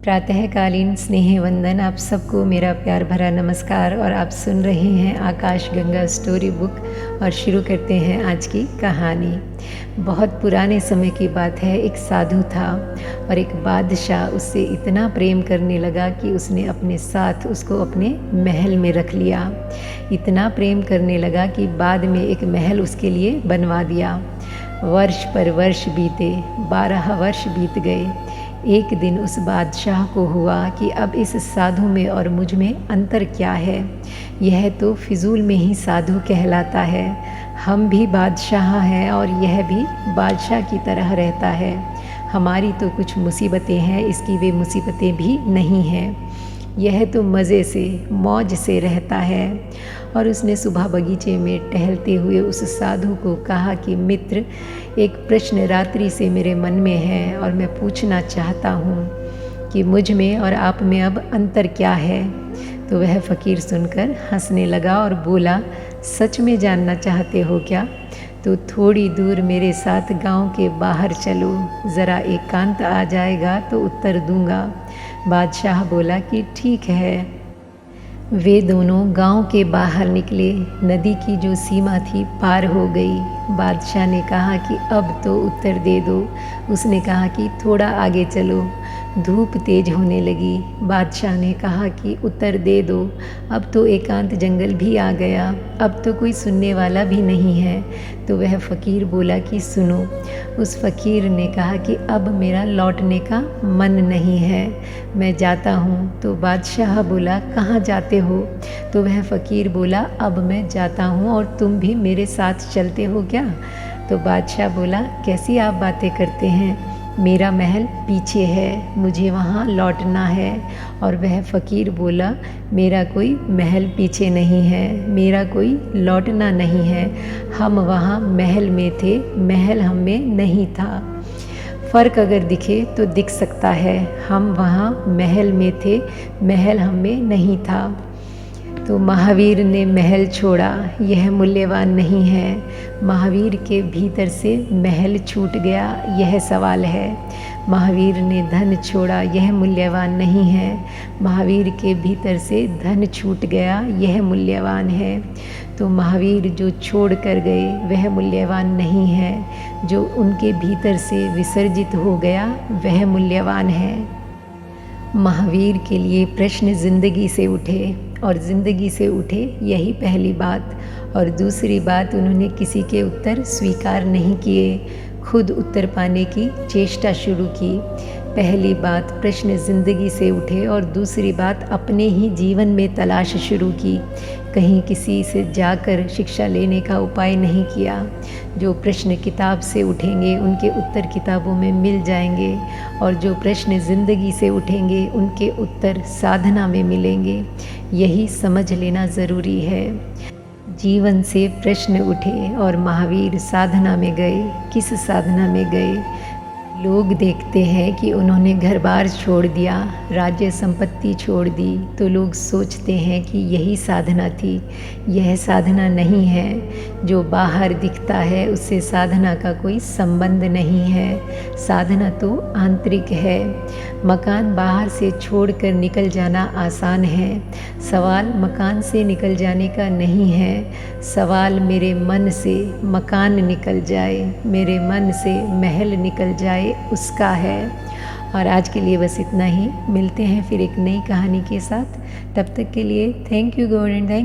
प्रातःकालीन स्नेह वंदन। आप सबको मेरा प्यार भरा नमस्कार। और आप सुन रहे हैं आकाश गंगा स्टोरी बुक। और शुरू करते हैं आज की कहानी। बहुत पुराने समय की बात है। एक साधु था और एक बादशाह उससे इतना प्रेम करने लगा कि उसने अपने साथ उसको अपने महल में रख लिया। इतना प्रेम करने लगा कि बाद में एक महल उसके लिए बनवा दिया। वर्ष पर वर्ष बीते, 12 वर्ष बीत गए। एक दिन उस बादशाह को हुआ कि अब इस साधु में और मुझ में अंतर क्या है। यह तो फिजूल में ही साधु कहलाता है। हम भी बादशाह हैं और यह भी बादशाह की तरह रहता है। हमारी तो कुछ मुसीबतें हैं, इसकी वे मुसीबतें भी नहीं हैं। यह तो मज़े से मौज से रहता है। और उसने सुबह बगीचे में टहलते हुए उस साधु को कहा कि मित्र, एक प्रश्न रात्रि से मेरे मन में है और मैं पूछना चाहता हूँ कि मुझ में और आप में अब अंतर क्या है। तो वह फ़कीर सुनकर हंसने लगा और बोला, सच में जानना चाहते हो क्या? तो थोड़ी दूर मेरे साथ गांव के बाहर चलो, ज़रा एकांत आ जाएगा तो उत्तर दूंगा। बादशाह बोला कि ठीक है। वे दोनों गांव के बाहर निकले। नदी की जो सीमा थी पार हो गई। बादशाह ने कहा कि अब तो उत्तर दे दो। उसने कहा कि थोड़ा आगे चलो। धूप तेज होने लगी। बादशाह ने कहा कि उत्तर दे दो। अब तो एकांत जंगल भी आ गया, अब तो कोई सुनने वाला भी नहीं है। तो वह फ़कीर बोला कि सुनो। उस फ़कीर ने कहा कि अब मेरा लौटने का मन नहीं है, मैं जाता हूँ। तो बादशाह बोला, कहाँ जाते हो? तो वह फ़कीर बोला, अब मैं जाता हूँ और तुम भी मेरे साथ चलते हो क्या? तो बादशाह बोला, कैसी आप बातें करते हैं? मेरा महल पीछे है, मुझे वहाँ लौटना है। और वह फ़कीर बोला, मेरा कोई महल पीछे नहीं है, मेरा कोई लौटना नहीं है। हम वहाँ महल में थे, महल हम में नहीं था। फ़र्क अगर दिखे तो दिख सकता है। हम वहाँ महल में थे, महल हम में नहीं था। तो महावीर ने महल छोड़ा, यह मूल्यवान नहीं है। महावीर के भीतर से महल छूट गया, यह सवाल है। महावीर ने धन छोड़ा, यह मूल्यवान नहीं है। महावीर के भीतर से धन छूट गया, यह मूल्यवान है। तो महावीर जो छोड़ कर गए वह मूल्यवान नहीं है। जो उनके भीतर से विसर्जित हो गया वह मूल्यवान है। महावीर के लिए प्रश्न ज़िंदगी से उठे और ज़िंदगी से उठे, यही पहली बात। और दूसरी बात, उन्होंने किसी के उत्तर स्वीकार नहीं किए, खुद उत्तर पाने की चेष्टा शुरू की। पहली बात, प्रश्न ज़िंदगी से उठे। और दूसरी बात, अपने ही जीवन में तलाश शुरू की। कहीं किसी से जाकर शिक्षा लेने का उपाय नहीं किया। जो प्रश्न किताब से उठेंगे उनके उत्तर किताबों में मिल जाएंगे, और जो प्रश्न ज़िंदगी से उठेंगे उनके उत्तर साधना में मिलेंगे। यही समझ लेना ज़रूरी है। जीवन से प्रश्न उठे और महावीर साधना में गए। किस साधना में गए? लोग देखते हैं कि उन्होंने घर बार छोड़ दिया, राज्य संपत्ति छोड़ दी, तो लोग सोचते हैं कि यही साधना थी। यह साधना नहीं है। जो बाहर दिखता है उससे साधना का कोई संबंध नहीं है। साधना तो आंतरिक है। मकान बाहर से छोड़कर निकल जाना आसान है। सवाल मकान से निकल जाने का नहीं है। सवाल मेरे मन से मकान निकल जाए, मेरे मन से महल निकल जाए, उसका है। और आज के लिए बस इतना ही। मिलते हैं फिर एक नई कहानी के साथ। तब तक के लिए thank you God and thank you.